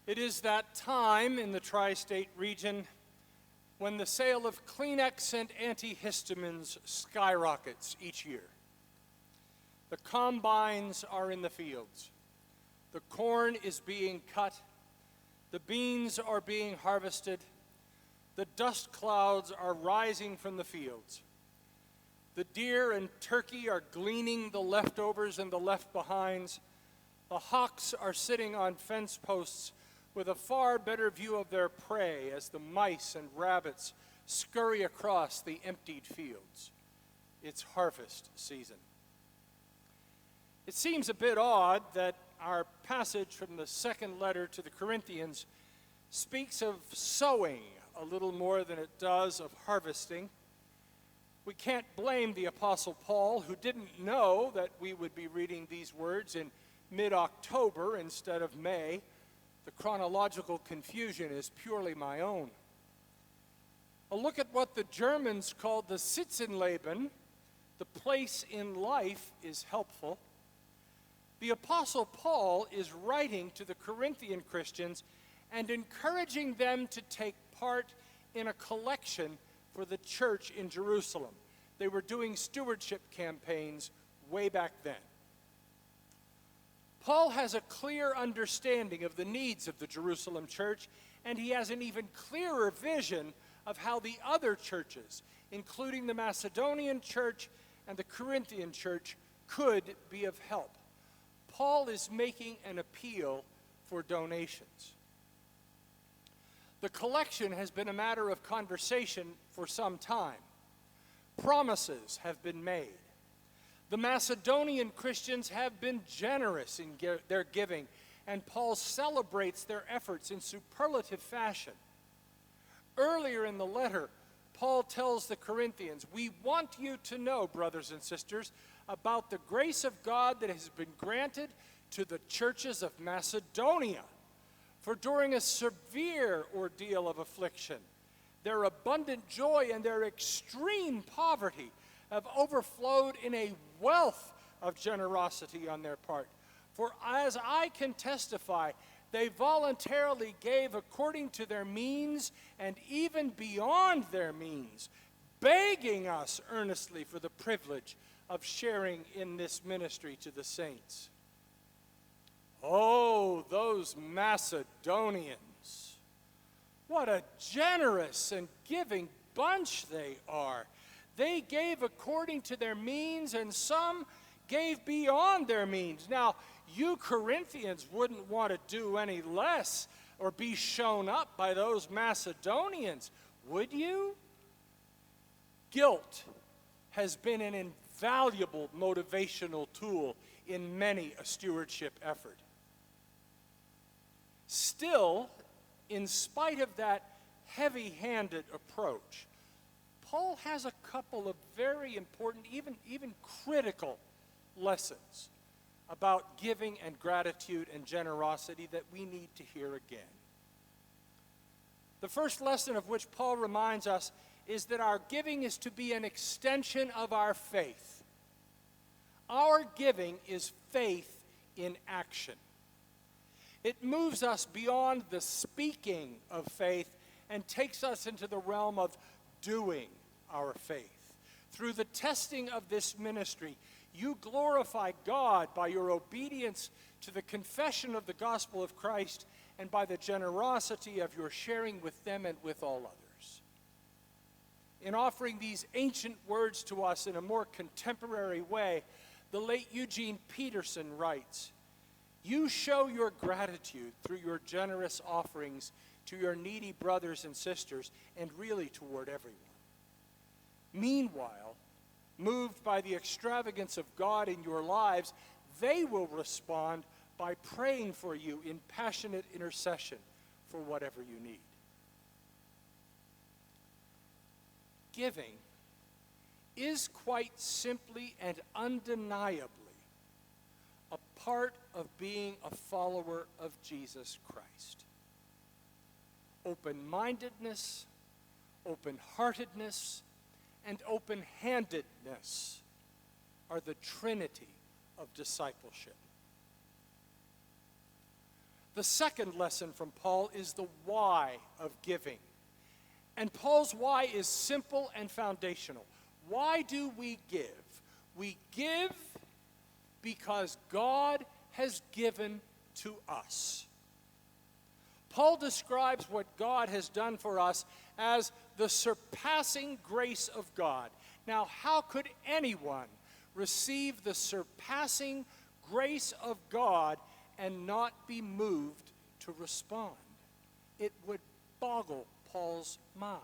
It is that time in the tri-state region when the sale of Kleenex and antihistamines skyrockets each year. The combines are in the fields. The corn is being cut. The beans are being harvested. The dust clouds are rising from the fields. The deer and turkey are gleaning the leftovers and the left-behinds. The hawks are sitting on fence posts with a far better view of their prey as the mice and rabbits scurry across the emptied fields. It's harvest season. It seems a bit odd that our passage from the second letter to the Corinthians speaks of sowing a little more than it does of harvesting. We can't blame the Apostle Paul, who didn't know that we would be reading these words in mid-October instead of May. The chronological confusion is purely my own. A look at what the Germans called the Sitzenleben, the place in life, is helpful. The Apostle Paul is writing to the Corinthian Christians and encouraging them to take part in a collection for the church in Jerusalem. They were doing stewardship campaigns way back then. Paul has a clear understanding of the needs of the Jerusalem church, and he has an even clearer vision of how the other churches, including the Macedonian church and the Corinthian church, could be of help. Paul is making an appeal for donations. The collection has been a matter of conversation for some time. Promises have been made. The Macedonian Christians have been generous in their giving, and Paul celebrates their efforts in superlative fashion. Earlier in the letter, Paul tells the Corinthians, "We want you to know, brothers and sisters, about the grace of God that has been granted to the churches of Macedonia. For during a severe ordeal of affliction, their abundant joy and their extreme poverty have overflowed in a wealth of generosity on their part. For as I can testify, they voluntarily gave according to their means and even beyond their means, begging us earnestly for the privilege of sharing in this ministry to the saints." Oh, those Macedonians! What a generous and giving bunch they are. They gave according to their means, and some gave beyond their means. Now, you Corinthians wouldn't want to do any less or be shown up by those Macedonians, would you? Guilt has been an invaluable motivational tool in many a stewardship effort. Still, in spite of that heavy-handed approach, Paul has a couple of very important, even critical lessons about giving and gratitude and generosity that we need to hear again. The first lesson of which Paul reminds us is that our giving is to be an extension of our faith. Our giving is faith in action. It moves us beyond the speaking of faith and takes us into the realm of doing our faith. Through the testing of this ministry, you glorify God by your obedience to the confession of the gospel of Christ and by the generosity of your sharing with them and with all others. In offering these ancient words to us in a more contemporary way, the late Eugene Peterson writes, "You show your gratitude through your generous offerings to your needy brothers and sisters, and really toward everyone. Meanwhile, moved by the extravagance of God in your lives, they will respond by praying for you in passionate intercession for whatever you need." Giving is quite simply and undeniably a part of being a follower of Jesus Christ. Open-mindedness, open-heartedness, and open-handedness are the trinity of discipleship. The second lesson from Paul is the why of giving. And Paul's why is simple and foundational. Why do we give? We give because God has given to us. Paul describes what God has done for us as the surpassing grace of God. Now, how could anyone receive the surpassing grace of God and not be moved to respond? It would boggle Paul's mind.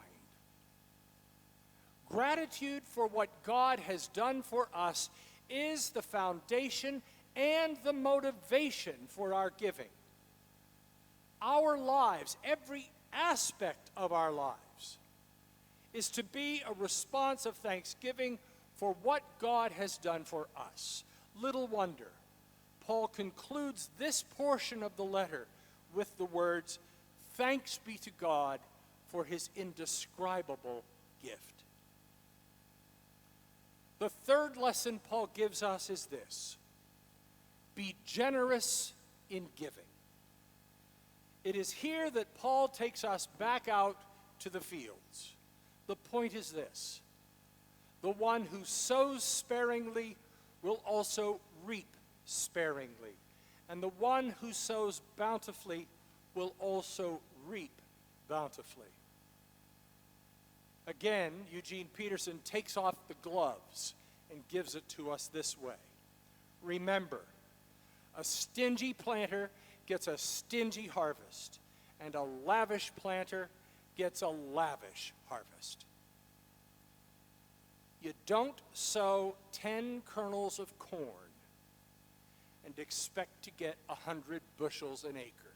Gratitude for what God has done for us is the foundation and the motivation for our giving. Our lives, every aspect of our lives, is to be a response of thanksgiving for what God has done for us. Little wonder, Paul concludes this portion of the letter with the words, "Thanks be to God for his indescribable gift." The third lesson Paul gives us is this: be generous in giving. It is here that Paul takes us back out to the fields. The point is this: the one who sows sparingly will also reap sparingly, and the one who sows bountifully will also reap bountifully. Again, Eugene Peterson takes off the gloves and gives it to us this way. Remember, a stingy planter gets a stingy harvest, and a lavish planter gets a lavish harvest. You don't sow 10 kernels of corn and expect to get 100 bushels an acre.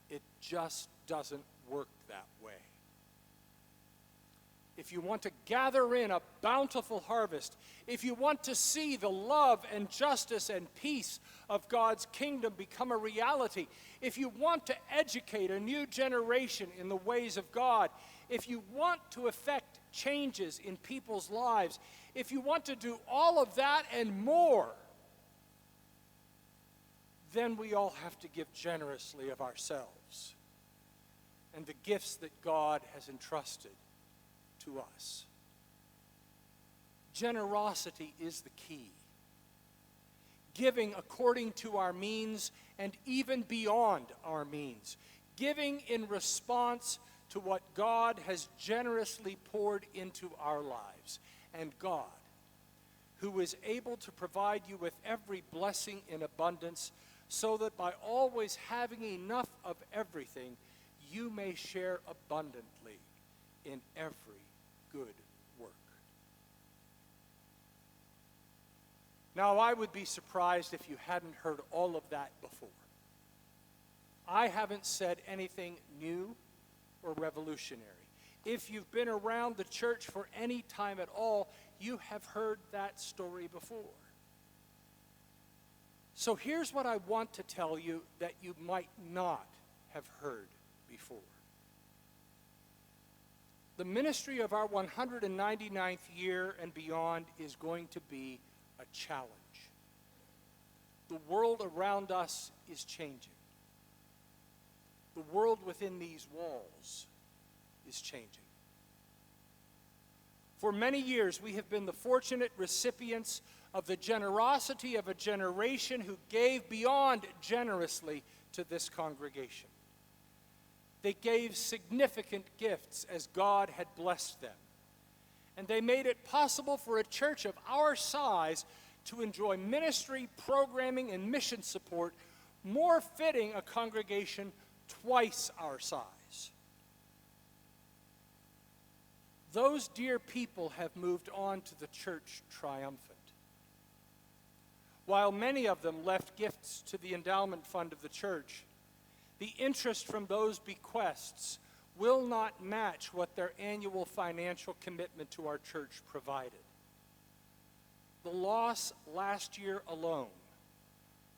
It just doesn't work that way. If you want to gather in a bountiful harvest, if you want to see the love and justice and peace of God's kingdom become a reality, if you want to educate a new generation in the ways of God, if you want to effect changes in people's lives, if you want to do all of that and more, then we all have to give generously of ourselves and the gifts that God has entrusted to us. Generosity is the key. Giving according to our means and even beyond our means. Giving in response to what God has generously poured into our lives. And God, who is able to provide you with every blessing in abundance, so that by always having enough of everything, you may share abundantly in every good work. Now, I would be surprised if you hadn't heard all of that before. I haven't said anything new or revolutionary. If you've been around the church for any time at all, you have heard that story before. So here's what I want to tell you that you might not have heard before. The ministry of our 199th year and beyond is going to be a challenge. The world around us is changing. The world within these walls is changing. For many years, we have been the fortunate recipients of the generosity of a generation who gave beyond generously to this congregation. They gave significant gifts as God had blessed them. And they made it possible for a church of our size to enjoy ministry, programming, and mission support more fitting a congregation twice our size. Those dear people have moved on to the church triumphant. While many of them left gifts to the endowment fund of the church, the interest from those bequests will not match what their annual financial commitment to our church provided. The loss last year alone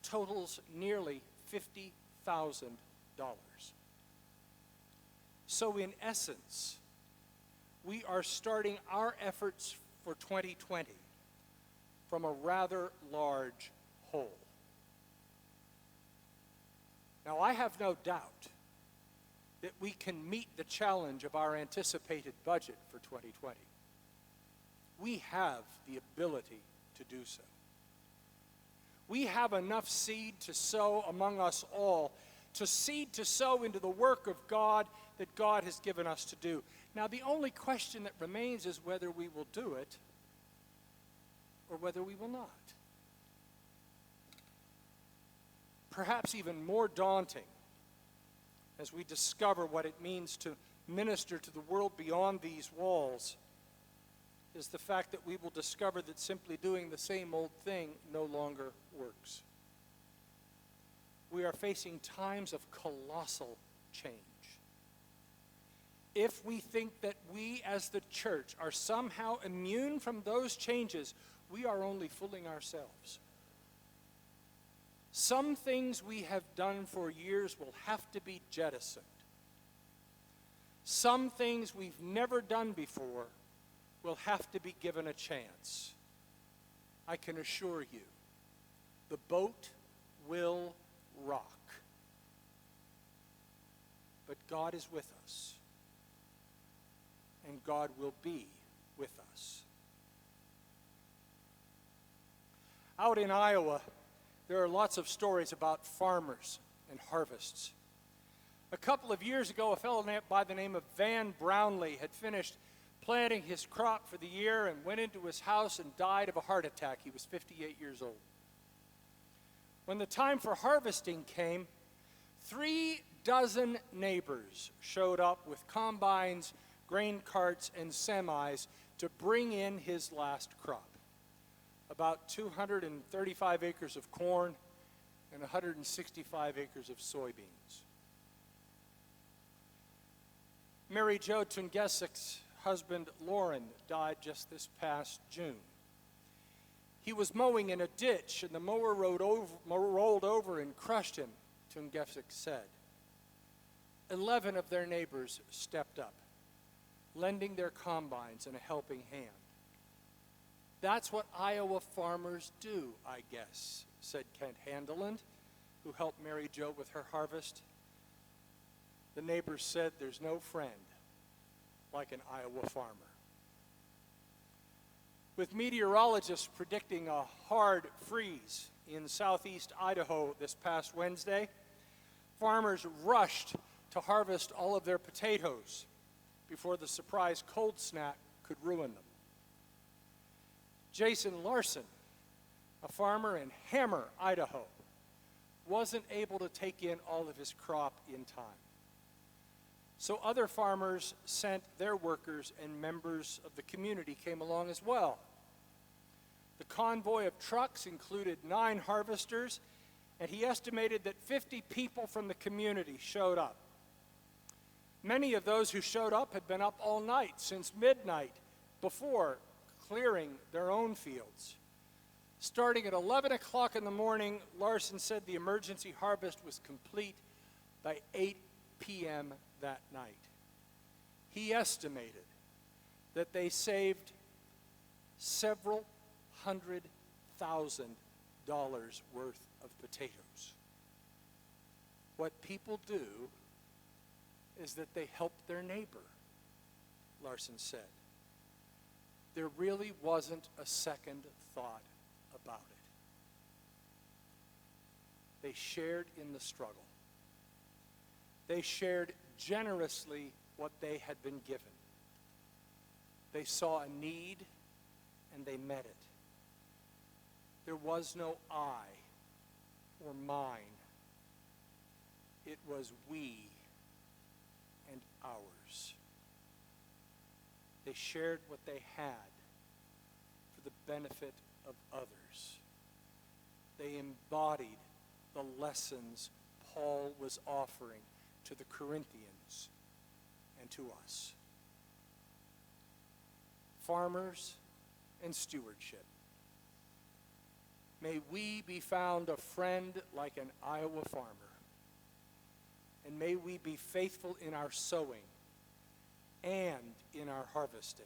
totals nearly $50,000. So in essence, we are starting our efforts for 2020 from a rather large hole. Now, I have no doubt that we can meet the challenge of our anticipated budget for 2020. We have the ability to do so. We have enough seed to sow among us all, seed to sow into the work of God that God has given us to do. Now, the only question that remains is whether we will do it or whether we will not. Perhaps even more daunting, as we discover what it means to minister to the world beyond these walls, is the fact that we will discover that simply doing the same old thing no longer works. We are facing times of colossal change. If we think that we as the church are somehow immune from those changes, we are only fooling ourselves. Some things we have done for years will have to be jettisoned. Some things we've never done before will have to be given a chance. I can assure you, the boat will rock. But God is with us, and God will be with us. Out in Iowa, there are lots of stories about farmers and harvests. A couple of years ago, a fellow by the name of Van Brownlee had finished planting his crop for the year and went into his house and died of a heart attack. He was 58 years old. When the time for harvesting came, 36 neighbors showed up with combines, grain carts, and semis to bring in his last crop. About 235 acres of corn and 165 acres of soybeans. Mary Jo Tungesik's husband, Lauren, died just this past June. He was mowing in a ditch, and the mower rolled over and crushed him, Tungesik said. 11 of their neighbors stepped up, lending their combines and a helping hand. That's what Iowa farmers do, I guess, said Kent Handeland, who helped Mary Jo with her harvest. The neighbors said there's no friend like an Iowa farmer. With meteorologists predicting a hard freeze in southeast Idaho this past Wednesday, farmers rushed to harvest all of their potatoes before the surprise cold snap could ruin them. Jason Larson, a farmer in Hammer, Idaho, wasn't able to take in all of his crop in time. So other farmers sent their workers, and members of the community came along as well. The convoy of trucks included 9 harvesters, and he estimated that 50 people from the community showed up. Many of those who showed up had been up all night, since midnight, before clearing their own fields. Starting at 11 o'clock in the morning, Larson said the emergency harvest was complete by 8 p.m. that night. He estimated that they saved several $100,000 worth of potatoes. What people do is that they help their neighbor, Larson said. There really wasn't a second thought about it. They shared in the struggle. They shared generously what they had been given. They saw a need and they met it. There was no I or mine. It was we and ours. They shared what they had for the benefit of others. They embodied the lessons Paul was offering to the Corinthians and to us. Farmers and stewardship. May we be found a friend like an Iowa farmer. And may we be faithful in our sowing and in our harvesting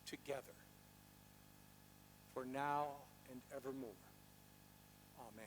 together for now and evermore. Amen.